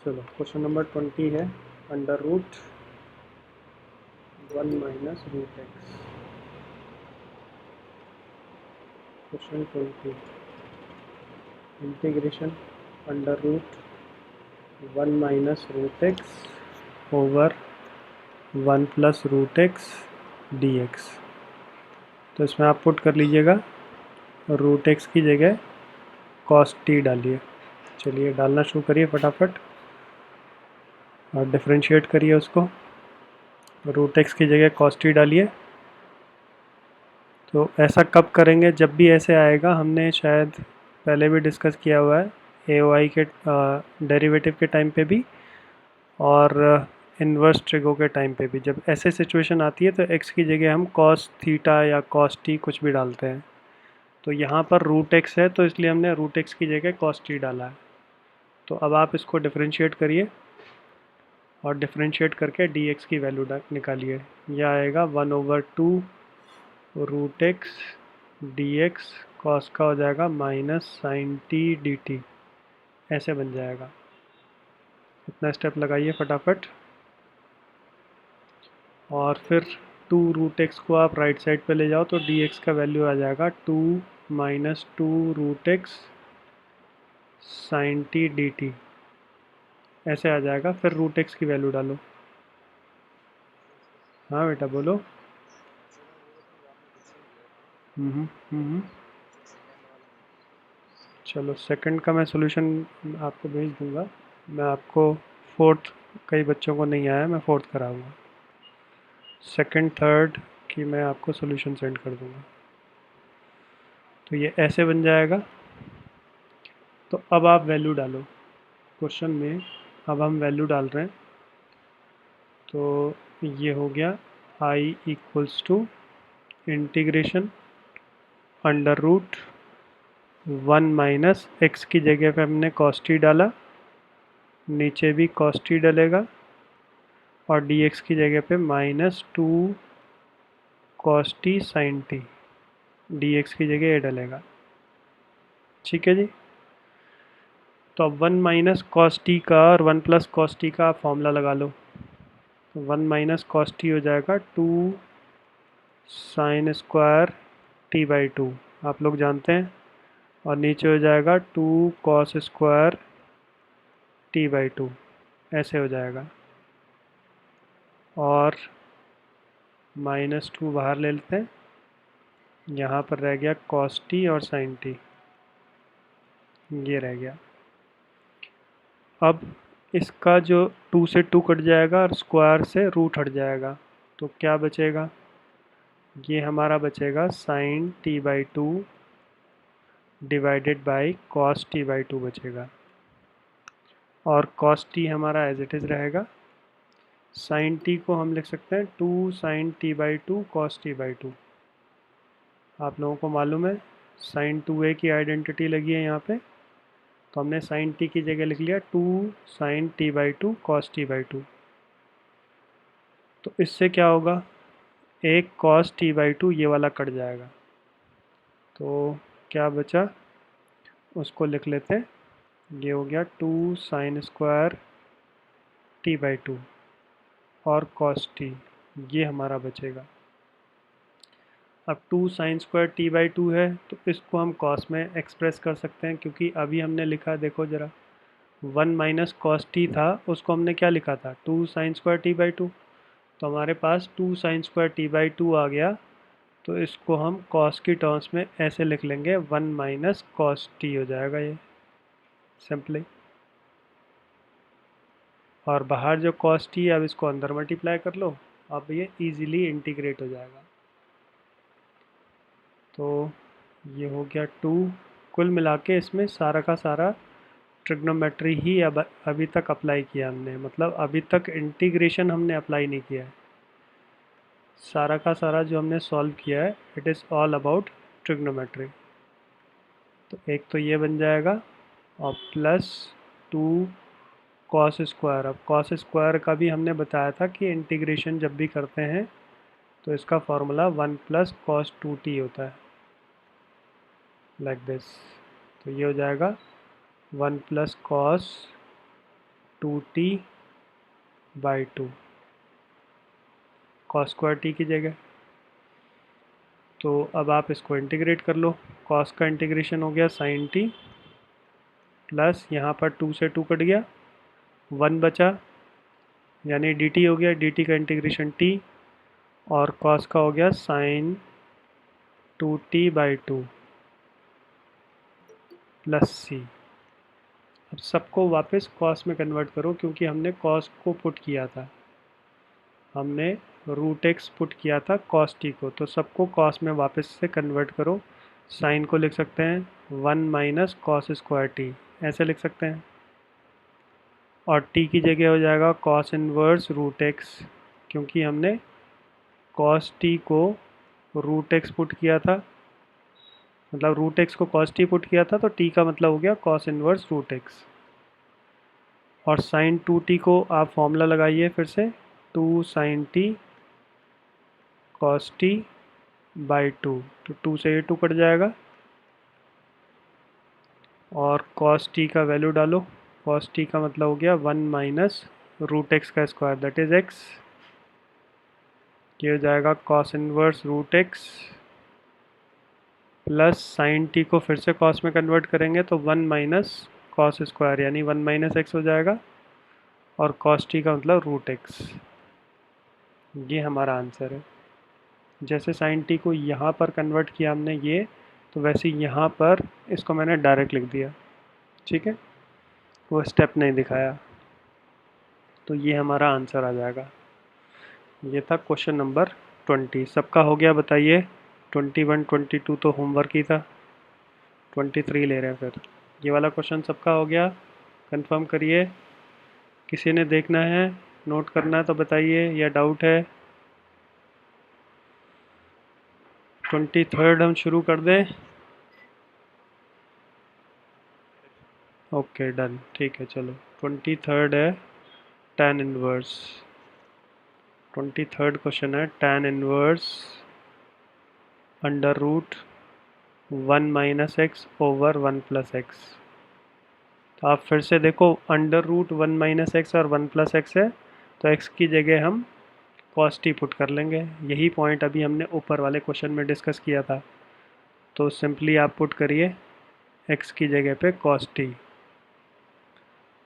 चलो question number 20 है under root 1 minus root x. Question 20 integration under root 1 minus root x over 1 plus root x d x. तो इसमें आप put कर लीजिएगा रूट एक्स की जगह कॉस टी डालिए। चलिए डालना शुरू करिए फटाफट और डिफरेंशिएट करिए उसको। रूट एक्स की जगह कॉस टी डालिए। तो ऐसा कब करेंगे? जब भी ऐसे आएगा, हमने शायद पहले भी डिस्कस किया हुआ है ए ओ आई के डेरिवेटिव के टाइम पे भी और इन्वर्स ट्रिगो के टाइम पे भी। जब ऐसे सिचुएशन आती है तो एक्स की जगह हम कॉस थीटा या कॉस टी कुछ भी डालते हैं। तो यहाँ पर रूट एक्स है तो इसलिए हमने रूट एक्स की जगह कॉस टी डाला है। तो अब आप इसको डिफरेंशिएट करिए और डिफरेंशिएट करके डी एक्स की वैल्यू निकालिए। यह आएगा 1/2 root x d x cos का हो जाएगा minus sine t d t. ऐसे बन जाएगा। इतना स्टेप लगाइए फटाफट और फिर 2 रूट एक्स को आप राइट साइड पे ले जाओ तो डी एक्स का वैल्यू आ जाएगा 2 minus 2 root x sine t d t. ऐसे आ जाएगा। फिर रूट एक्स की वैल्यू डालो। हाँ बेटा बोलो। हम्म हम्म। चलो सेकंड का मैं सॉल्यूशन आपको भेज दूंगा। मैं आपको फोर्थ, कई बच्चों को नहीं आया, मैं फोर्थ कराऊंगा। सेकंड थर्ड की मैं आपको सॉल्यूशन सेंड कर दूंगा। तो ये ऐसे बन जाएगा। तो अब आप वैल्यू डालो क्वेश्चन में। अब हम वैल्यू डाल रहे हैं। तो ये हो गया I equals to integration under root 1 minus x की जगह पे हमने कॉस टी डाला, नीचे भी कॉस टी डलेगा और डी एक्स की जगह पे minus 2 cos t sine t. D x की जगह ये डलेगा। ठीक है जी। तो अब 1 माइनस कॉस टी का और 1 प्लस कॉस टी का आप फॉर्मूला लगा लो। तो 1 माइनस कॉस टी हो जाएगा 2 साइन स्क्वायर टी बाई 2, आप लोग जानते हैं। और नीचे हो जाएगा 2 कॉस स्क्वायर टी बाई 2। ऐसे हो जाएगा। और -2 बाहर ले लेते हैं। यहाँ पर रह गया कॉस टी और साइन टी, ये रह गया। अब इसका जो 2 से 2 कट जाएगा और स्क्वायर से रूट हट जाएगा, तो क्या बचेगा? ये हमारा बचेगा sine t by 2 divided by cos t by 2 बचेगा। और कॉस टी हमारा एज इट इज़ रहेगा। साइन टी को हम लिख सकते हैं 2 sine t by 2 cos t by 2। आप लोगों को मालूम है साइन 2a की आइडेंटिटी लगी है यहाँ पे, तो हमने साइन टी की जगह लिख लिया 2 sine t by 2 cos t by 2। तो इससे क्या होगा? एक कॉस टी बाई 2 ये वाला कट जाएगा। तो क्या बचा? उसको लिख लेते हैं। ये हो गया 2 साइन स्क्वायर टी बाई 2 और कॉस टी, ये हमारा बचेगा। अब 2 साइन स्क्वायर टी बाई 2 है तो इसको हम कॉस में एक्सप्रेस कर सकते हैं, क्योंकि अभी हमने लिखा, देखो ज़रा, 1 माइनस कॉस टी था, उसको हमने क्या लिखा था? 2 साइन स्क्वायर टी बाई 2। तो हमारे पास 2 साइन स्क्वायर टी बाई 2 आ गया। तो इसको हम कॉस की टर्म्स में ऐसे लिख लेंगे 1 माइनस कॉस टी हो जाएगा ये सिंपली। और बाहर जो कॉस टी है अब इसको अंदर मल्टीप्लाई कर लो, अब ये इजीली इंटीग्रेट हो जाएगा। तो ये हो गया 2। कुल मिला के इसमें सारा का सारा ट्रिग्नोमेट्री ही अब अभी तक अप्लाई किया हमने, मतलब अभी तक इंटीग्रेशन हमने अप्लाई नहीं किया है। सारा का सारा जो हमने सॉल्व किया है it is all about trigonometry. तो एक तो ये बन जाएगा और प्लस 2 कॉस स्क्वायर। अब कॉस स्क्वायर का भी हमने बताया था कि इंटीग्रेशन जब भी करते हैं तो इसका फॉर्मूला 1 प्लस कॉस 2t होता है, लाइक दिस। तो ये हो जाएगा 1 plus cos 2t/2 cos square T की जगह। तो अब आप इसको इंटीग्रेट कर लो। cos का इंटीग्रेशन हो गया sin t प्लस यहाँ पर 2 से 2 कट गया, 1 बचा, यानी dt हो गया, dt का इंटीग्रेशन t, और cos का हो गया sin 2t/2 प्लस c। अब सबको वापस cos में कन्वर्ट करो, क्योंकि हमने cos को पुट किया था, हमने √x पुट किया था cos t को, तो सबको cos में वापस से कन्वर्ट करो। sin को लिख सकते हैं 1 माइनस cos स्क्वायर t, ऐसे लिख सकते हैं, और t की जगह हो जाएगा cos इनवर्स √x, क्योंकि हमने cos t को √x पुट किया था, मतलब √x को cos t पुट किया था, तो t का मतलब हो गया cos इनवर्स √x। और sin 2t को आप फॉर्मूला लगाइए फिर से, 2 sin t cos t/2, तो 2 से ये 2 कट जाएगा, और cos t का वैल्यू डालो। cos t का मतलब हो गया 1 माइनस √x का स्क्वायर, दैट इज x। ये हो जाएगा cos inverse √x plus sin t को फिर से cos में कन्वर्ट करेंगे तो 1 माइनस cos स्क्वायर, यानी 1 माइनस x हो जाएगा, और cos t का मतलब √x। ये हमारा आंसर है। जैसे sin t को यहाँ पर कन्वर्ट किया हमने ये, तो वैसे यहाँ पर इसको मैंने डायरेक्ट लिख दिया, ठीक है, वो स्टेप नहीं दिखाया, तो ये हमारा आंसर आ जाएगा। ये था क्वेश्चन नंबर 20। सबका हो गया बताइए? 21 22 तो होमवर्क ही था, 23 ले रहे हैं फिर। ये वाला क्वेश्चन सबका हो गया? कंफर्म करिए। किसी ने देखना है, नोट करना है तो बताइए, या डाउट है? 23 हम शुरू कर दें? ओके डन, ठीक है, चलो 23 है tan इनवर्स। 23 क्वेश्चन है tan inverse under root 1 minus x over 1 plus x. तो आप फिर से देखो, अंडर रूट 1 माइनस एक्स और 1 प्लस एक्स है, तो एक्स की जगह हम cos t पुट कर लेंगे। यही पॉइंट अभी हमने ऊपर वाले क्वेश्चन में डिस्कस किया था। तो सिंपली आप पुट करिए x की जगह पे cos t,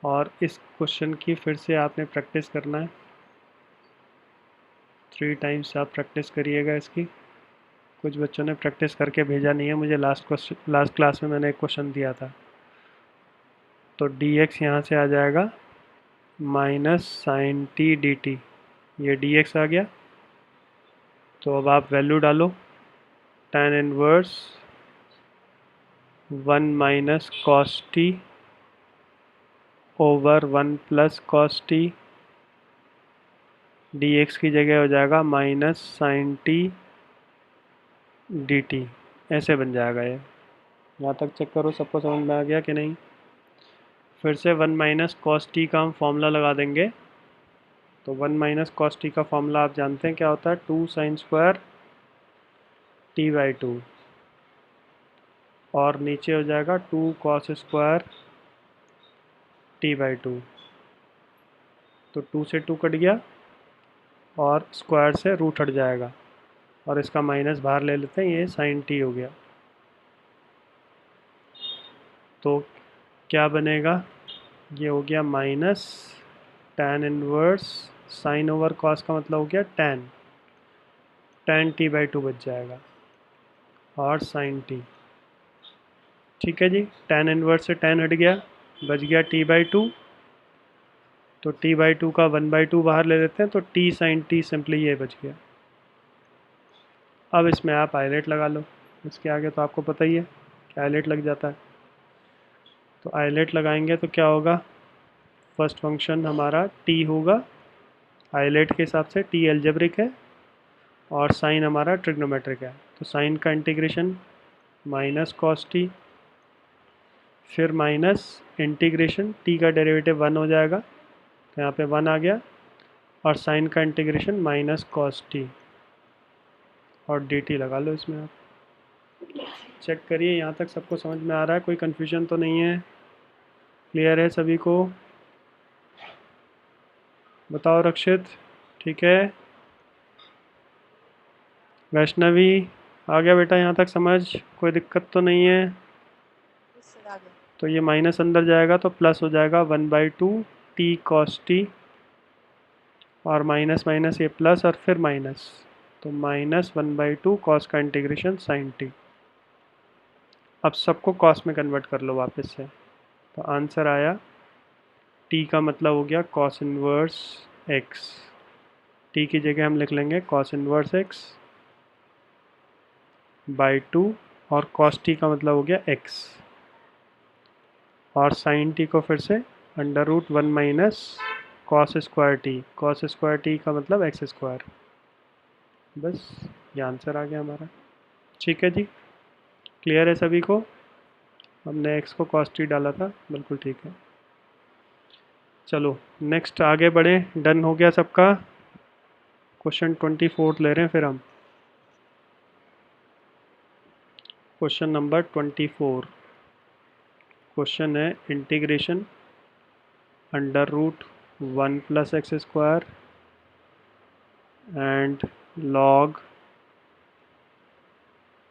और इस क्वेश्चन की फिर से आपने प्रैक्टिस करना है, 3 टाइम्स आप प्रैक्टिस करिएगा इसकी। कुछ बच्चों ने प्रैक्टिस करके भेजा नहीं है मुझे, लास्ट क्लास में मैंने एक क्वेश्चन दिया था। तो dx यहाँ से आ जाएगा minus sine t d t, ये dx आ गया। तो अब आप वैल्यू डालो, tan inverse 1 minus cos t over 1 plus cos t, dx की जगह हो जाएगा minus sine t d t, ऐसे बन जाएगा ये। यहाँ तक चेक करो सबको समझ में आ गया कि नहीं। फिर से 1 माइनस कॉस टी का हम फॉर्मूला लगा देंगे। तो 1 माइनस कॉस टी का फॉर्मूला आप जानते हैं क्या होता है, 2 साइन स्क्वायर t/2, और नीचे हो जाएगा 2 कॉस स्क्वायर t/2। तो 2 से 2 कट गया, और स्क्वायर से रूट हट जाएगा, और इसका माइनस बाहर ले लेते हैं, ये साइन टी हो गया। तो क्या बनेगा, ये हो गया minus tan inverse sine over cos का मतलब हो गया tan t/2 बच जाएगा, और साइन टी। ठीक है जी, tan इनवर्स से tan हट गया, बच गया t/2। तो t/2 का 1/2 बाहर ले लेते हैं, तो t साइन टी सिंपली ये बच गया। अब इसमें आप आइलेट लगा लो, इसके आगे तो आपको पता ही है कि आइलेट लग जाता है। तो आइलेट लगाएंगे तो क्या होगा, फर्स्ट फंक्शन हमारा t होगा, आइलेट के हिसाब से t एल्जेब्रिक है, और साइन हमारा ट्रिग्नोमेट्रिक है। तो साइन का इंटीग्रेशन माइनस कॉस टी, फिर माइनस इंटीग्रेशन t का डेरिवेटिव 1 हो जाएगा, तो यहाँ पे 1 आ गया, और साइन का इंटीग्रेशन माइनस कॉस टी, और डी टी लगा लो इसमें। आप चेक करिए यहाँ तक सबको समझ में आ रहा है, कोई कन्फ्यूजन तो नहीं है, क्लियर है सभी को? बताओ रक्षित, ठीक है। वैष्णवी, आ गया बेटा यहाँ तक समझ? कोई दिक्कत तो नहीं है? इससे आगे। तो ये माइनस अंदर जाएगा तो प्लस हो जाएगा 1/2 टी कॉस टी, और माइनस माइनस ये प्लस और फिर माइनस, तो -1/2 कॉस का इंटीग्रेशन साइन टी। अब सबको कॉस में कन्वर्ट कर लो वापस से, तो आंसर आया टी का मतलब हो गया कॉस इनवर्स एक्स। टी की जगह हम लिख लेंगे कॉस इनवर्स एक्स बाई 2, और कॉस टी का मतलब हो गया एक्स, और साइन टी को फिर से √1 minus cos square T. Cos square T का मतलब एक्स स्क्वायर। बस ये आंसर आ गया हमारा। ठीक है जी, क्लियर है सभी को? हमने एक्स को कॉस टी डाला था, बिल्कुल ठीक है। चलो नेक्स्ट आगे बढ़े, डन हो गया सबका। क्वेश्चन 24 ले रहे हैं फिर हम। Question number 24। क्वेश्चन है integration √1 plus x square and log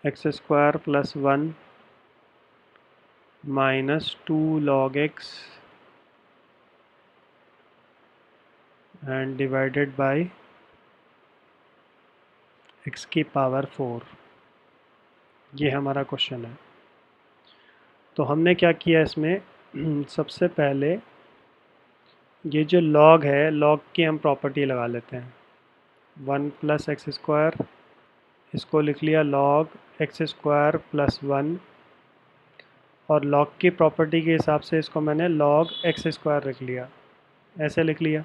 x square plus 1 -2 log x and divided by x की पावर 4। ये हमारा क्वेश्चन है। तो हमने क्या किया इसमें सबसे पहले ये जो log है, log की हम प्रॉपर्टी लगा लेते हैं। 1 प्लस एक्स स्क्वायर, इसको लिख लिया log एक्स स्क्वायर प्लस 1, और log की प्रॉपर्टी के हिसाब से इसको मैंने log एक्स स्क्वायर लिख लिया, ऐसे लिख लिया।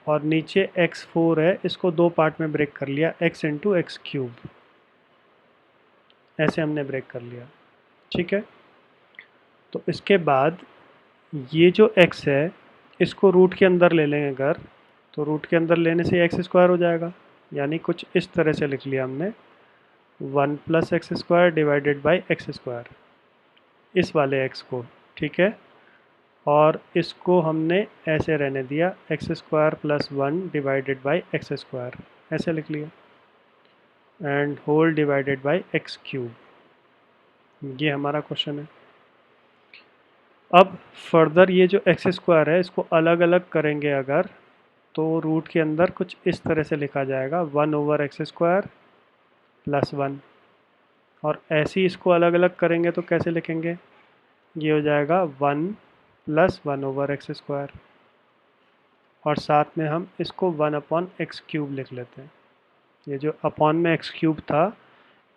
और नीचे x4 है, इसको दो पार्ट में ब्रेक कर लिया, x इंटू एक्स क्यूब, ऐसे हमने ब्रेक कर लिया। ठीक है, तो इसके बाद ये जो x है इसको रूट के अंदर ले लेंगे अगर, तो रूट के अंदर लेने से एक्स स्क्वायर हो जाएगा, यानी कुछ इस तरह से लिख लिया हमने 1 plus x square divided by x square, इस वाले x को। ठीक है, और इसको हमने ऐसे रहने दिया x square plus 1 divided by x square, ऐसे लिख लिया, and whole divided by x cube. ये हमारा क्वेश्चन है। अब फर्दर ये जो एक्स स्क्वायर है इसको अलग अलग करेंगे अगर, तो रूट के अंदर कुछ इस तरह से लिखा जाएगा 1/x² प्लस 1, और ऐसे ही इसको अलग अलग करेंगे तो कैसे लिखेंगे, ये हो जाएगा 1 प्लस 1/x², और साथ में हम इसको 1/x³ लिख लेते हैं। ये जो अपॉन में x³ था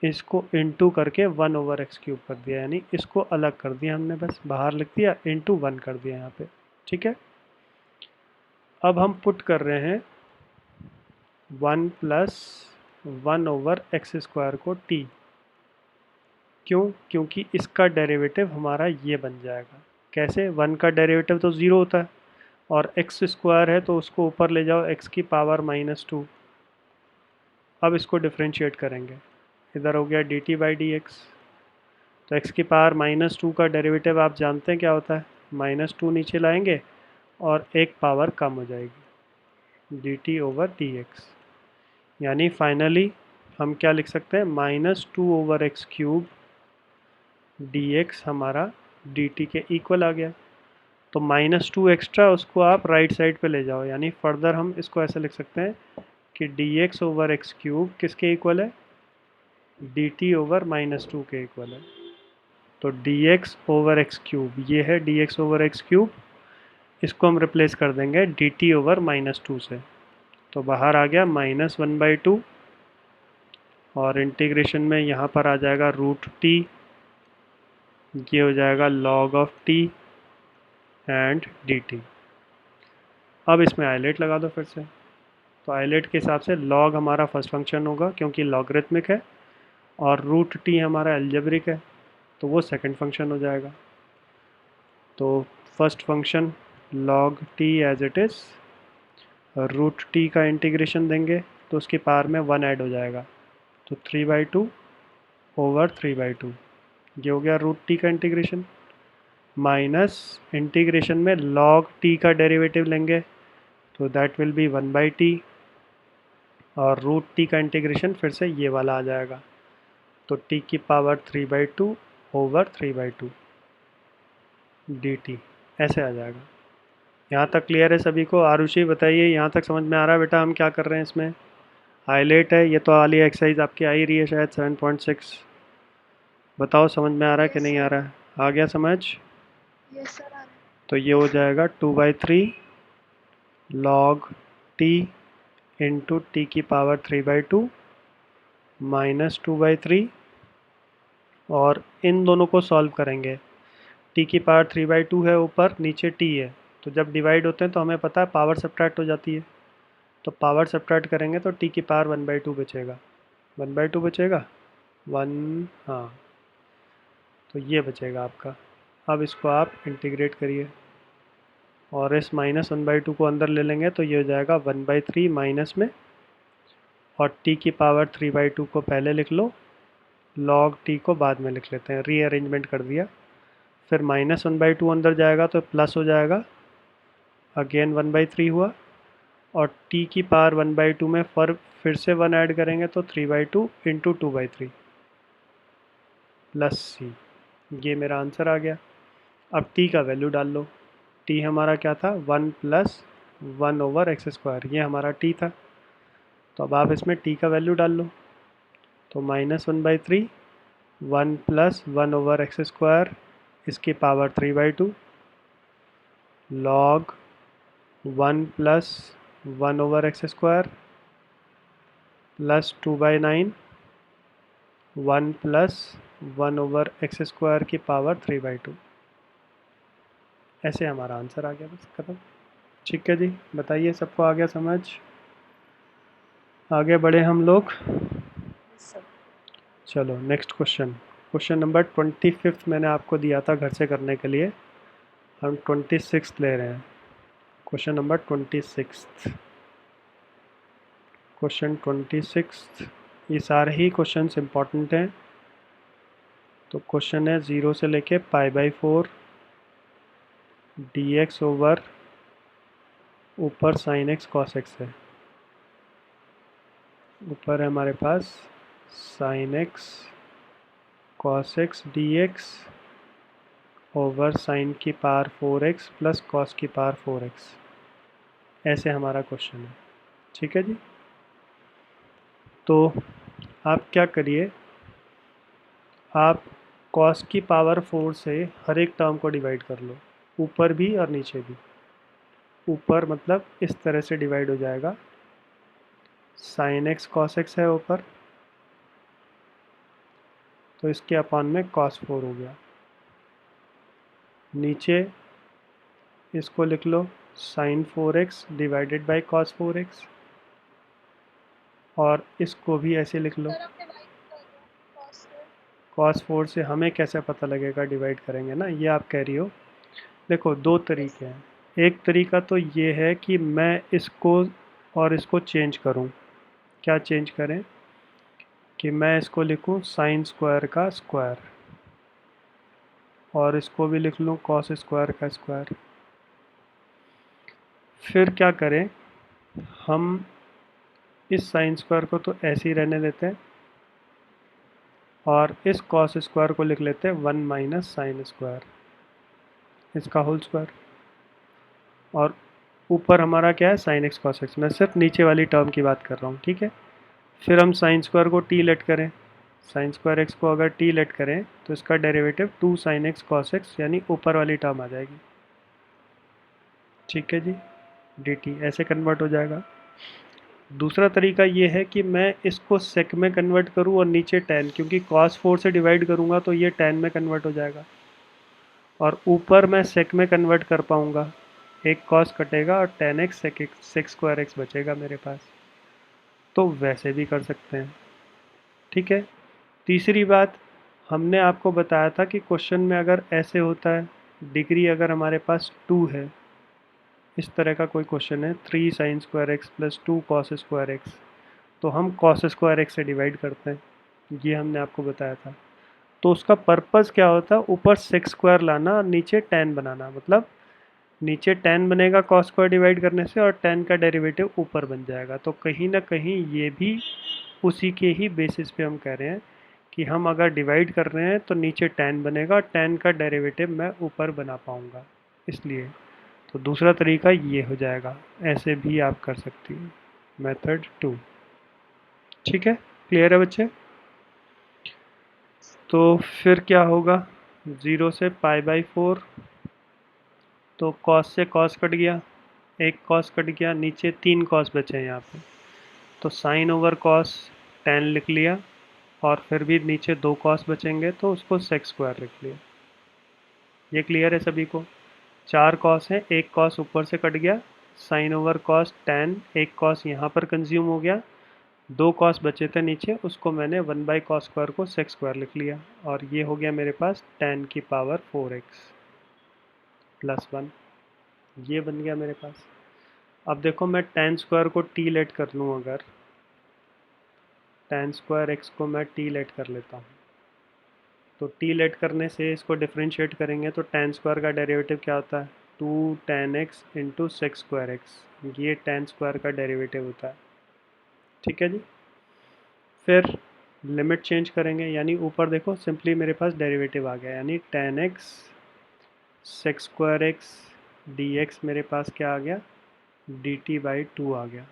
इसको इंटू करके 1/x³ कर दिया, यानी इसको अलग कर दिया हमने, बस बाहर लिख दिया, इंटू 1 कर दिया यहाँ पे। ठीक है, अब हम पुट कर रहे हैं 1 प्लस 1/x² को t। क्यों? क्योंकि इसका डेरिवेटिव हमारा ये बन जाएगा। कैसे? 1 का डेरिवेटिव तो 0 होता है, और एक्स स्क्वायर है तो उसको ऊपर ले जाओ x की पावर -2। अब इसको डिफ्रेंशिएट करेंगे, इधर हो गया dt/dx, तो x की पावर -2 का डेरिवेटिव आप जानते हैं क्या होता है, -2 नीचे लाएंगे और एक पावर कम हो जाएगी, dt/dx। यानी फाइनली हम क्या लिख सकते हैं, -2/x³ dx हमारा dt के इक्वल आ गया। तो -2 एक्स्ट्रा उसको आप राइट साइड पे ले जाओ, यानी फर्दर हम इसको ऐसे लिख सकते हैं कि dx/x³ किसके इक्वल है, dt/-2 के इक्वल है। तो dx/x³ ये है dx/x³, इसको हम रिप्लेस कर देंगे dt/-2 से, तो बाहर आ गया -1/2, और इंटीग्रेशन में यहाँ पर आ जाएगा √t, ये हो जाएगा log of t and dt। अब इसमें आइलेट लगा दो फिर से, तो आइलेट के हिसाब से log हमारा फर्स्ट फंक्शन होगा क्योंकि लॉगरिथमिक है, और √t हमारा एल्जेब्रिक है तो वो सेकंड फंक्शन हो जाएगा। तो first function log t as it is, √t का इंटीग्रेशन देंगे तो उसकी पावर में 1 ऐड हो जाएगा, तो 3/2/3/2, ये हो गया √t का इंटीग्रेशन, माइनस इंटीग्रेशन में log t का डेरिवेटिव लेंगे तो दैट विल बी 1/t, और रूट टी का इंटीग्रेशन फिर से ये वाला आ जाएगा, तो t की पावर 3/2 ओवर 3/2 dt ऐसे आ जाएगा। यहाँ तक क्लियर है सभी को? आरुषि बताइए, यहाँ तक समझ में आ रहा है बेटा हम क्या कर रहे हैं इसमें? हाईलाइट है, ये तो वाली एक्सरसाइज आपकी आ ही रही है शायद 7.6। बताओ समझ में आ रहा है कि यस नहीं आ सर। रहा है? आ गया समझ? यस सर, आ रहा है। तो ये हो जाएगा 2/3 log t इंटू टी की पावर 3/2 माइनस 2/3, और इन दोनों को सॉल्व करेंगे। टी की पावर 3/2 है ऊपर, नीचे टी है, तो जब डिवाइड होते हैं तो हमें पता है पावर सब्ट्रैक्ट हो जाती है, तो पावर सब्ट्रैक्ट करेंगे तो टी की पावर 1/2 बचेगा। 1/2 बचेगा, 1, हाँ, तो ये बचेगा आपका। अब इसको आप इंटीग्रेट करिए, और इस -1/2 को अंदर ले लेंगे तो ये हो जाएगा 1/3 माइनस में, और t की पावर 3/2 को पहले लिख लो, log t को बाद में लिख लेते हैं, रीअरेंजमेंट कर दिया। फिर -1/2 अंदर जाएगा तो प्लस हो जाएगा, अगेन 1/3 हुआ, और t की पावर 1/2 में फिर से 1 ऐड करेंगे तो 3/2 इंटू 2/3 प्लस c। ये मेरा आंसर आ गया। अब t का वैल्यू डाल लो। t हमारा क्या था? 1 प्लस 1 ओवर एक्स स्क्वायर, ये हमारा t था। तो अब आप इसमें t का वैल्यू डाल लो, तो -1/3, 1 प्लस 1 ओवर एक्स स्क्वायर, इसकी power 3/2, log 1 plus 1 over x square plus 2/9, 1 plus 1 over x square की पावर 3/2। ऐसे हमारा आंसर आ गया, बस खत्म। ठीक है जी, बताइए सबको आ गया समझ? आगे बढ़े हम लोग। Yes sir. चलो नेक्स्ट क्वेश्चन। क्वेश्चन नंबर 25 मैंने आपको दिया था घर से करने के लिए, हम 26 ले रहे हैं। Question number 26। क्वेश्चन 26, ये सारे ही क्वेश्चंस इंपॉर्टेंट हैं। तो क्वेश्चन है 0 से लेके π/4 dx ओवर ऊपर sin x cos x है। ऊपर है हमारे पास sin x cos x dx over sin की पावर 4x प्लस cos की पावर 4x, ऐसे हमारा क्वेश्चन है। ठीक है जी, तो आप क्या करिए, आप cos की पावर 4 से हर एक टर्म को डिवाइड कर लो, ऊपर भी और नीचे भी। ऊपर मतलब इस तरह से डिवाइड हो जाएगा, sin x cos x है ऊपर, तो इसके अपॉन में cos 4 हो गया। नीचे इसको लिख लो sin 4x divided by cos 4x, और इसको भी ऐसे लिख लो। सर आपने वाइट कर दिया cos 4। cos 4 से हमें कैसे पता लगेगा? डिवाइड करेंगे ना, ये आप कह रही हो। देखो दो यस तरीके सर। हैं। एक तरीका तो ये है कि मैं इसको और इसको चेंज करूं। क्या चेंज करें? कि मैं इसको लिखूं साइन स्क्वायर का स्क्वायर, और इसको भी लिख लूं कॉस स्क्वायर का स्क्वायर। फिर क्या करें, हम इस साइन स्क्वायर को तो ऐसे ही रहने देते हैं, और इस कॉस स्क्वायर को लिख लेते हैं 1 माइनस साइन स्क्वायर, इसका होल स्क्वायर। और ऊपर हमारा क्या है? Sign x cos x. मैं सिर्फ नीचे वाली टर्म की बात कर रहा हूँ, ठीक है। फिर हम साइन स्क्वायर को टी लेट करें, साइन स्क्वायर एक्स को अगर टी लेट करें तो इसका derivative 2 sign x cos x, यानी ऊपर वाली टर्म आ जाएगी। ठीक है जी, डी टी ऐसे कन्वर्ट हो जाएगा। दूसरा तरीका ये है कि मैं इसको सेक में कन्वर्ट करूँ और नीचे टेन, क्योंकि कॉस 4 से डिवाइड करूँगा तो ये टेन में कन्वर्ट हो जाएगा, और ऊपर मैं सेक में कन्वर्ट कर पाऊँगा। एक कॉस कटेगा और tan x sec square x बचेगा मेरे पास। तो वैसे भी कर सकते हैं, ठीक है। तीसरी बात, हमने आपको बताया था कि क्वेश्चन में अगर ऐसे होता है, डिग्री अगर हमारे पास 2 है, इस तरह का कोई क्वेश्चन है 3 sine square x plus 2 cos square x, तो हम कॉस स्क्वायर एक्स से डिवाइड करते हैं, ये हमने आपको बताया था। तो उसका पर्पस क्या होता है? ऊपर सेक स्क्वायर लाना और नीचे टेन बनाना, मतलब नीचे tan बनेगा cos स्क्वायर डिवाइड करने से और tan का डेरिवेटिव ऊपर बन जाएगा। तो कहीं ना कहीं ये भी उसी के ही बेसिस पे हम कह रहे हैं कि हम अगर डिवाइड कर रहे हैं तो नीचे tan बनेगा और tan का डेरिवेटिव मैं ऊपर बना पाऊंगा, इसलिए। तो दूसरा तरीका ये हो जाएगा, ऐसे भी आप कर सकती हैं, मेथड 2। ठीक है, क्लियर है बच्चे? तो फिर क्या होगा, 0 से π/4, तो cos से cos कट गया, एक cos कट गया, नीचे 3 cos बचे हैं यहाँ पे, तो sin ओवर cos tan लिख लिया, और फिर भी नीचे 2 cos बचेंगे तो उसको sec स्क्वायर लिख लिया। ये क्लियर है सभी को? 4 cos है, एक cos ऊपर से कट गया, sin ओवर cos tan, एक cos यहाँ पर कंज्यूम हो गया, 2 cos बचे थे नीचे, उसको मैंने 1/cos स्क्वायर को sec स्क्वायर लिख लिया, और ये हो गया मेरे पास tan की पावर 4x प्लस 1, ये बन गया मेरे पास। अब देखो मैं tan स्क्वायर को t लेट कर लूँ, अगर tan स्क्वायर x को मैं t लेट कर लेता हूँ, तो t लेट करने से इसको डिफरेंशिएट करेंगे तो tan स्क्वायर का डेरिवेटिव क्या होता है, 2 tan x into sec square x, ये tan स्क्वायर का डेरिवेटिव होता है। ठीक है जी। फिर लिमिट चेंज करेंगे, यानी ऊपर देखो सिंपली मेरे पास डेरिवेटिव आ गया, यानी tan x sec square x dx मेरे पास क्या आ गया, dt/2 आ गया।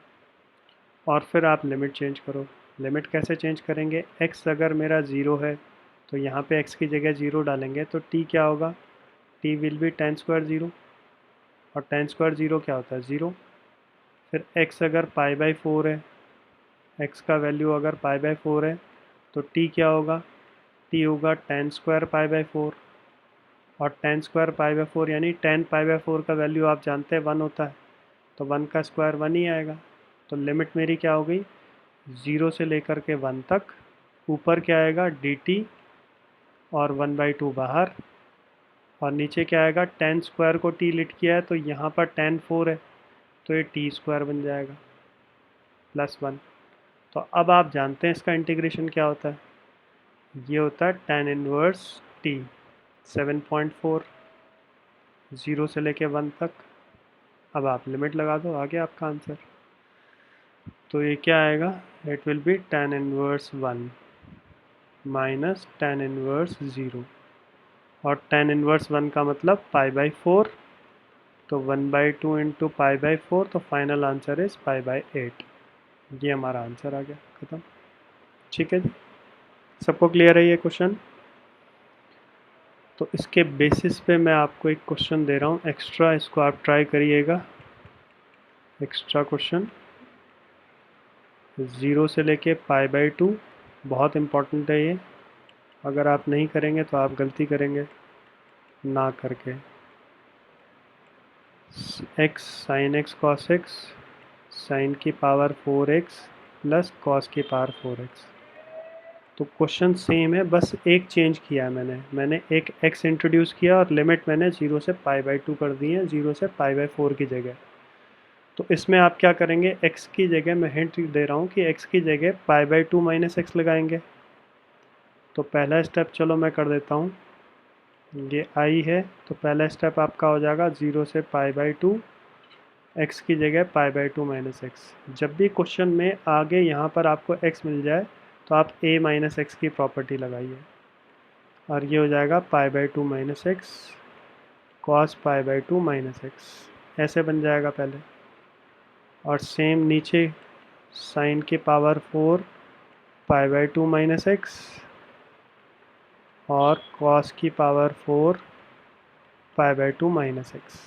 और फिर आप लिमिट चेंज करो। लिमिट कैसे चेंज करेंगे, x अगर मेरा 0 है तो यहाँ पे x की जगह 0 डालेंगे तो t क्या होगा, t will be tan square 0, और tan स्क्वायर 0 क्या होता है, 0। फिर x अगर π/4 है, x का वैल्यू अगर π/4 है तो t क्या होगा, t होगा tan स्क्वायर π/4, और tan स्क्वायर π/4 यानी tan π/4 का वैल्यू आप जानते हैं 1 होता है, तो 1 का स्क्वायर 1 ही आएगा। तो लिमिट मेरी क्या हो गई, 0 से लेकर के 1 तक, ऊपर क्या आएगा dt और 1/2 बाहर, और नीचे क्या आएगा, tan स्क्वायर को t लिट किया है तो यहाँ पर tan 4 है तो ये t स्क्वायर बन जाएगा प्लस 1। तो अब आप जानते हैं इसका इंटीग्रेशन क्या होता है, ये होता है tan इनवर्स t 7.4, 0 से लेके 1 तक। अब आप लिमिट लगा दो, आ गया आपका आंसर। तो ये क्या आएगा, it will be tan inverse 1 minus tan inverse 0, और tan इनवर्स 1 का मतलब π/4, तो 1/2 इंटू π/4, तो फाइनल आंसर इज π/8। ये हमारा आंसर आ गया, खत्म। ठीक है जी, सबको क्लियर है ये क्वेश्चन? तो इसके बेसिस पे मैं आपको एक क्वेश्चन दे रहा हूँ एक्स्ट्रा, इसको आप ट्राई करिएगा। एक्स्ट्रा क्वेश्चन 0 से लेके π/2, बहुत इम्पोर्टेंट है ये, अगर आप नहीं करेंगे तो आप गलती करेंगे ना करके। x sin x cos x, sin की पावर 4x प्लस कॉस की पावर 4x। तो क्वेश्चन सेम है, बस एक चेंज किया है मैंने एक x इंट्रोड्यूस किया और लिमिट मैंने 0 से π/2 कर दी है, 0 से π/4 की जगह। तो इसमें आप क्या करेंगे, x की जगह मैं हिंट दे रहा हूँ कि x की जगह π/2 माइनस एक्स लगाएंगे। तो पहला स्टेप चलो मैं कर देता हूँ, ये i है, तो पहला स्टेप आपका हो जाएगा 0 से π/2, x की जगह π/2 माइनस एक्स। जब भी क्वेश्चन में आगे यहाँ पर आपको x मिल जाए तो आप a माइनस एक्स की प्रॉपर्टी लगाइए, और ये हो जाएगा π/2 minus x cos π/2 minus x, ऐसे बन जाएगा पहले। और सेम नीचे साइन की पावर 4 π/2 माइनस एक्स और कॉस की पावर 4 π/2 माइनस एक्स,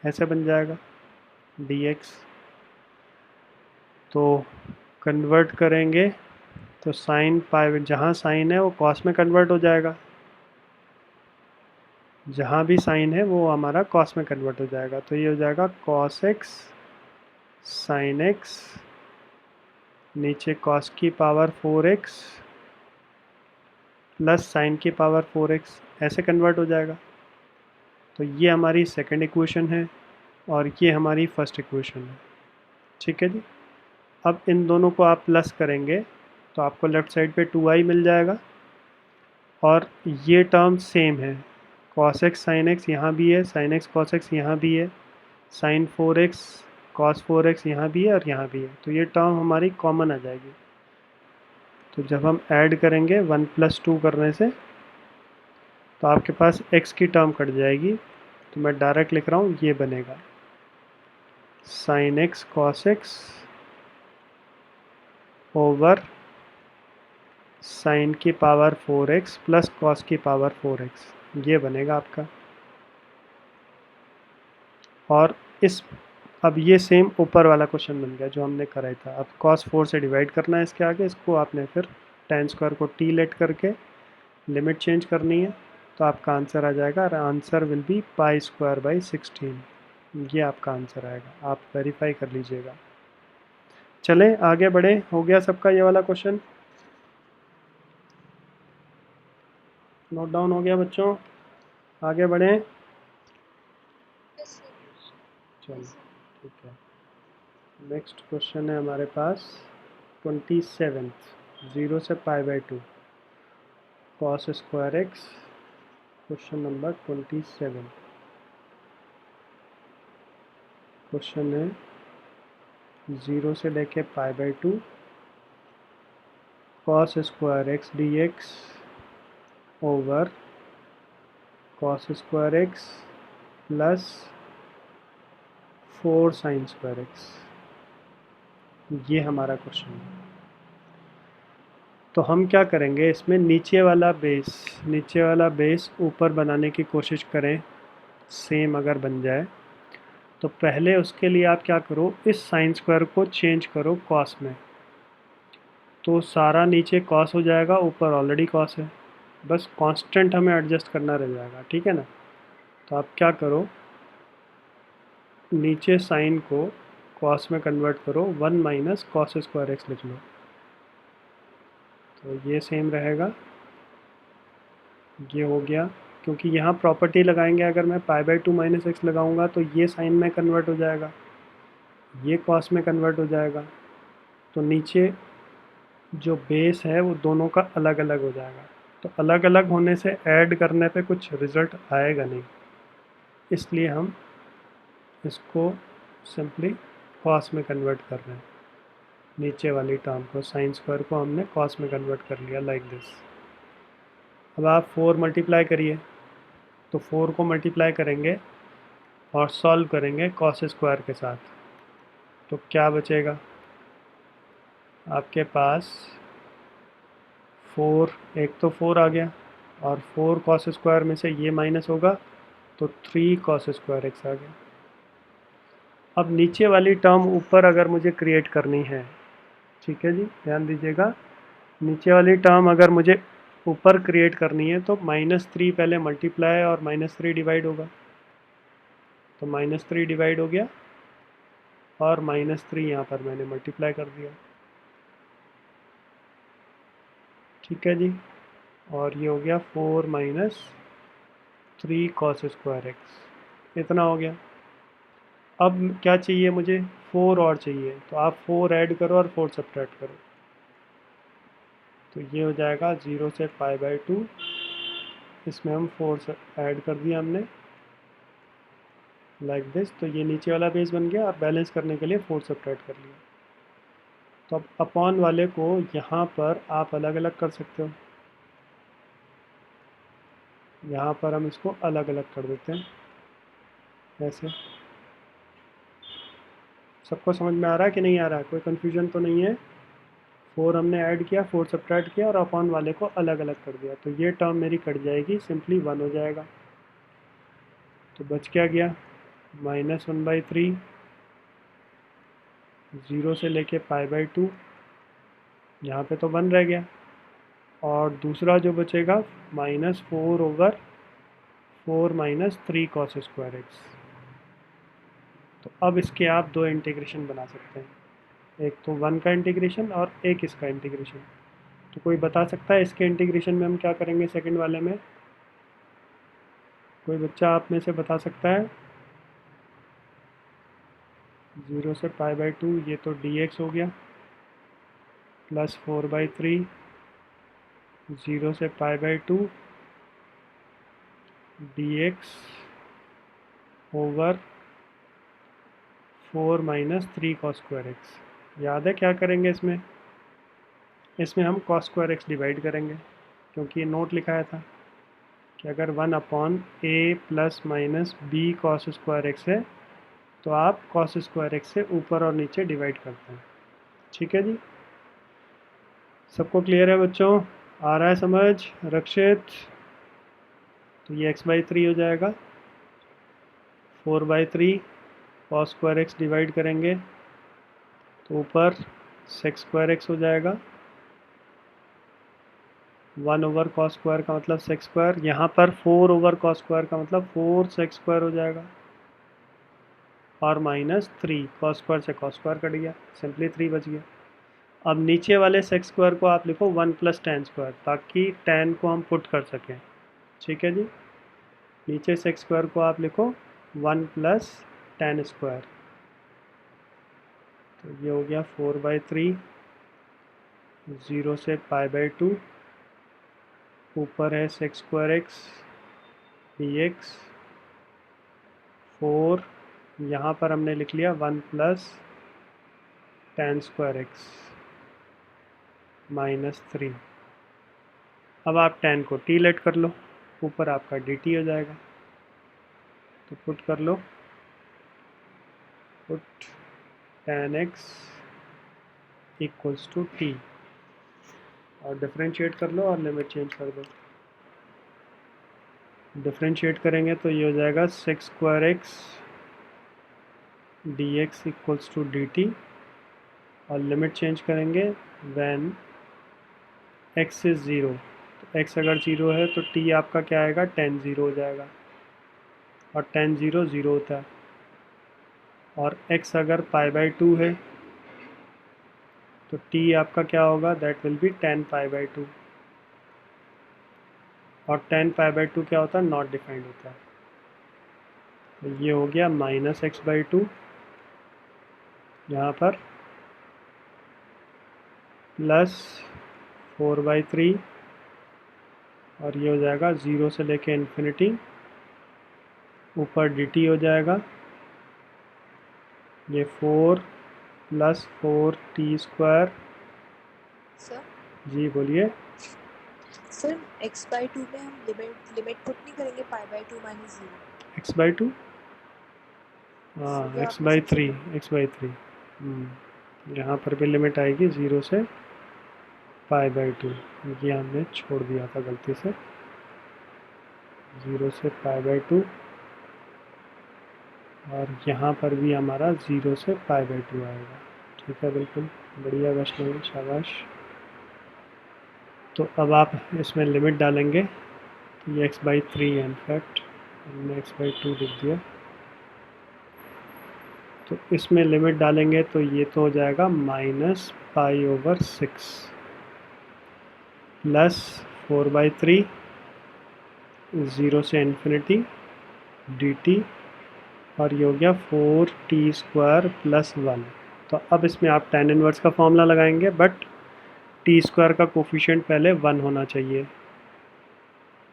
ऐसे बन जाएगा dx। तो कन्वर्ट करेंगे तो साइन पाई, जहाँ साइन है वो कॉस में कन्वर्ट हो जाएगा, जहाँ भी साइन है वो हमारा कॉस में कन्वर्ट हो जाएगा। तो ये हो जाएगा कॉस एक्स साइन एक्स, नीचे कॉस की पावर 4x प्लस साइन की पावर 4x, ऐसे कन्वर्ट हो जाएगा। तो ये हमारी सेकंड इक्वेशन है और ये हमारी फर्स्ट इक्वेशन है। ठीक है जी। अब इन दोनों को आप प्लस करेंगे तो आपको लेफ़्ट साइड पे 2i मिल जाएगा, और ये टर्म सेम है, कॉस एक्स साइन एक्स यहाँ भी है, साइन एक्स कॉस एक्स यहाँ भी है, साइन 4x कॉस 4x यहाँ भी है और यहाँ भी है, तो ये टर्म हमारी कॉमन आ जाएगी। तो जब हम ऐड करेंगे 1+2 करने से तो आपके पास x की टर्म कट जाएगी, तो मैं डायरेक्ट लिख रहा हूँ, ये बनेगा sine x cos x over sine की पावर 4x प्लस कॉस की पावर 4x, ये बनेगा आपका। और इस अब ये सेम ऊपर वाला क्वेश्चन बन गया जो हमने कराया था। अब cos 4 से डिवाइड करना है इसके आगे, इसको आपने फिर tan स्क्वायर को t लेट करके लिमिट चेंज करनी है, तो आपका आंसर आ जाएगा, और answer will be pi square by 16। ये आपका आंसर आएगा, आप वेरीफाई कर लीजिएगा। चलें आगे बढ़े, हो गया सबका ये वाला क्वेश्चन, नोट डाउन हो गया बच्चों, आगे बढ़ें। Yes, sir. चलो Yes, sir. ठीक है, नेक्स्ट क्वेश्चन है हमारे पास 27, 0 से π/2 cos square x, question number 27। Question है 0 से लेके π/2 cos square x d x over cos square x plus 4 sine square x, ये हमारा क्वेश्चन है। तो हम क्या करेंगे, इसमें नीचे वाला बेस ऊपर बनाने की कोशिश करें, सेम अगर बन जाए तो पहले उसके लिए आप क्या करो, इस साइन स्क्वायर को चेंज करो कॉस में, तो सारा नीचे कॉस हो जाएगा, ऊपर ऑलरेडी कॉस है, बस कांस्टेंट हमें एडजस्ट करना रह जाएगा, ठीक है ना। तो आप क्या करो, नीचे साइन को कॉस में कन्वर्ट करो, 1 माइनस कॉस स्क्वायर एक्स लिख लो, तो ये सेम रहेगा, ये हो गया। क्योंकि यहाँ प्रॉपर्टी लगाएंगे, अगर मैं π/2 माइनस एक्स लगाऊंगा तो ये साइन में कन्वर्ट हो जाएगा, ये कॉस में कन्वर्ट हो जाएगा, तो नीचे जो बेस है वो दोनों का अलग अलग हो जाएगा, तो अलग अलग होने से ऐड करने पे कुछ रिज़ल्ट आएगा नहीं, इसलिए हम इसको सिंपली कॉस में कन्वर्ट कर रहे हैं। नीचे वाली टर्म को, साइन स्क्वायर को हमने कॉस में कन्वर्ट कर लिया, लाइक दिस। अब आप 4 मल्टीप्लाई करिए, तो 4 को मल्टीप्लाई करेंगे और सॉल्व करेंगे कॉस स्क्वायर के साथ, तो क्या बचेगा आपके पास, 4, एक तो 4 आ गया, और 4 कॉस स्क्वायर में से ये माइनस होगा, तो 3 कॉस स्क्वायर एक्स आ गया। अब नीचे वाली टर्म ऊपर अगर मुझे क्रिएट करनी है, ठीक है जी, ध्यान दीजिएगा, नीचे वाली टर्म अगर मुझे ऊपर क्रिएट करनी है तो -3 पहले मल्टीप्लाई और -3 डिवाइड होगा, तो -3 डिवाइड हो गया और -3 यहाँ पर मैंने मल्टीप्लाई कर दिया, ठीक है जी, और ये हो गया 4 माइनस 3 कॉस स्क्वायर एक्स, इतना हो गया। अब क्या चाहिए मुझे, 4 और चाहिए, तो आप 4 ऐड करो और 4 सब्ट्रैक्ट करो, तो ये हो जाएगा 0 से π/2, इसमें हम 4 ऐड कर दिया हमने, लाइक दिस, तो ये नीचे वाला बेस बन गया, और बैलेंस करने के लिए 4 सब्ट्रैक्ट कर लिया। तो अब अपॉन वाले को यहाँ पर आप अलग अलग कर सकते हो, यहाँ पर हम इसको अलग अलग कर देते हैं ऐसे। सबको समझ में आ रहा है कि नहीं आ रहा है, कोई कन्फ्यूजन तो नहीं है। 4 हमने ऐड किया, 4 सब्ट्रैक्ट किया और अपॉन वाले को अलग अलग कर दिया, तो ये टर्म मेरी कट जाएगी, सिंपली 1 हो जाएगा, तो बच क्या गया, -1/3, 0 से लेके π/2, यहाँ पे तो 1 रह गया, और दूसरा जो बचेगा -4/4 माइनस 3 कॉस स्क्वायर एक्स। तो अब इसके आप दो इंटीग्रेशन बना सकते हैं, एक तो 1 का इंटीग्रेशन और एक इसका इंटीग्रेशन। तो कोई बता सकता है इसके इंटीग्रेशन में हम क्या करेंगे, सेकंड वाले में कोई बच्चा आप में से बता सकता है। 0 से π/2, ये तो dx हो गया, प्लस 4/3, 0 से π/2 dx over 4 minus 3 cos square x. याद है क्या करेंगे इसमें? इसमें हम कॉस स्क्वायर एक्स डिवाइड करेंगे, क्योंकि ये नोट लिखाया था कि अगर 1/a plus minus b cos square x है तो आप कॉस स्क्वायर एक्स से ऊपर और नीचे डिवाइड करते हैं। ठीक है जी, सबको क्लियर है बच्चों? आ रहा है समझ रक्षित? तो ये x/3 हो जाएगा, 4/3 कॉस स्क्वायर एक्स डिवाइड करेंगे तो ऊपर सेक्स स्क्वायर एक्स हो जाएगा, 1 ओवर कॉस स्क्वायर का मतलब सेक्स स्क्वायर, यहाँ पर 4 ओवर कॉस स्क्वायर का मतलब 4 सेक्स स्क्वायर हो जाएगा, और माइनस 3 कॉस स्क्वायर से कॉस स्क्वायर कट गया, सिंपली 3 बच गया। अब नीचे वाले सेक्स स्क्वायर को आप लिखो 1 प्लस टेन स्क्वायर, ताकि टेन को हम पुट कर सकें। ठीक है जी, नीचे सेक्स स्क्वायर को आप लिखो 1 प्लस टेन स्क्वायर, तो ये हो गया 4/3, 0 से π/2, ऊपर है सेक्स स्क्वायर एक्स dx, 4, यहाँ पर हमने लिख लिया 1 plus ten square x minus 3। अब आप टेन को t लेट कर लो, ऊपर आपका dt हो जाएगा, तो पुट कर लो, put tan x equals to t, और डिफरेंशिएट कर लो और लिमिट चेंज कर दो। डिफरेंशिएट करेंगे तो ये हो जाएगा sec square x dx equals to dt, और लिमिट चेंज करेंगे व्हेन x इज़ 0, तो x अगर 0 है तो t आपका क्या आएगा, tan 0 हो जाएगा, और tan 0 0 होता है, और x अगर π/2 है तो t आपका क्या होगा, दैट विल बी tan π/2, और tan π/2 क्या होता है, नॉट डिफाइंड होता है। तो ये हो गया माइनस x/2, यहाँ पर प्लस 4/3, और ये हो जाएगा 0 से लेके इन्फिनिटी, ऊपर dt हो जाएगा, ये 4 प्लस 4t²। सर जी बोलिए। सर x/2 में हम लिमिट पुट नहीं करेंगे π/2 माइनस 0। x/2, हाँ सीधे आपने x/3, सबसे x/3, यहाँ पर भी लिमिट आएगी 0 से π/2, ये हमने छोड़ दिया था गलती से, 0 से π/2, और यहाँ पर भी हमारा 0 से π/2 आएगा। ठीक है, बिल्कुल बढ़िया वैष्णवी, शाबाश। तो अब आप इसमें लिमिट डालेंगे, तो ये x/3 है, इनफैक्ट हमने x/2 लिख दिया, तो इसमें लिमिट डालेंगे तो ये तो हो जाएगा -π/6 प्लस 4/3, 0 से इन्फिनिटी dt, और ये हो गया 4t² प्लस 1। तो अब इसमें आप tan इनवर्स का फॉर्मूला लगाएंगे, बट t² का कोफिशिएंट पहले 1 होना चाहिए,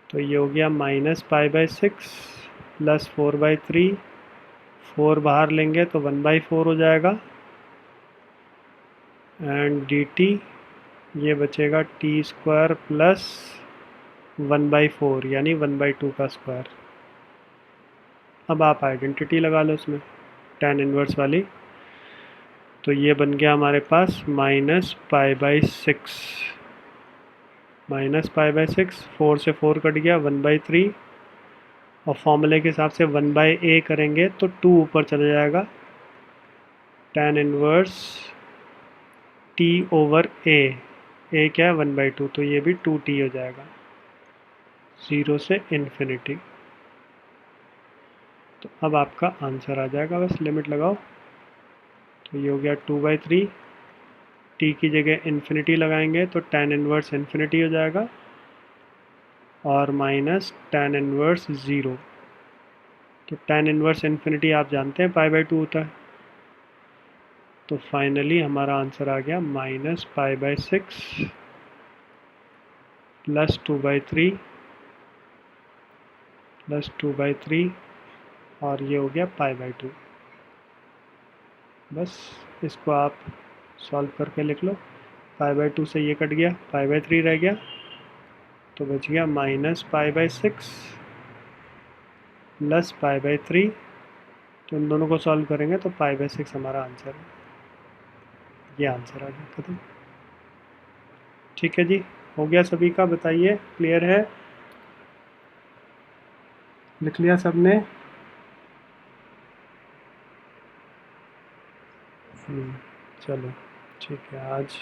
तो ये हो गया -π/6 प्लस 4/3, 4 बाहर लेंगे तो 1/4 हो जाएगा, एंड dt ये बचेगा t² प्लस 1/4 यानी 1/2 का स्क्वायर। अब आप आइडेंटिटी लगा लो इसमें tan इनवर्स वाली, तो ये बन गया हमारे पास -π/6, -π/6, 4 से 4 कट गया, 1/3, और फॉर्मूले के हिसाब से 1/a करेंगे तो 2 ऊपर चला जाएगा, tan inverse t over a, a क्या है 1/2, तो ये भी 2t हो जाएगा, 0 से इन्फिनिटी। तो अब आपका आंसर आ जाएगा, बस लिमिट लगाओ, तो ये हो गया 2/3, t की जगह इन्फिनिटी लगाएंगे तो tan इनवर्स इन्फिनिटी हो जाएगा, और माइनस tan इनवर्स 0, तो tan इनवर्स इन्फिनिटी आप जानते हैं π/2 होता है, तो फाइनली हमारा आंसर आ गया -π/6 प्लस 2/3 प्लस 2/3 और ये हो गया π/2। बस इसको आप सॉल्व करके लिख लो। π/2 से ये कट गया, π/3 रह गया, तो बच गया -π/6 प्लस π/3। तो इन दोनों को सॉल्व करेंगे तो π/6 हमारा आंसर है। ये आंसर आ गया, खत्म। ठीक है जी, हो गया सभी का? बताइए, क्लियर है? लिख लिया सबने? चलो ठीक है, आज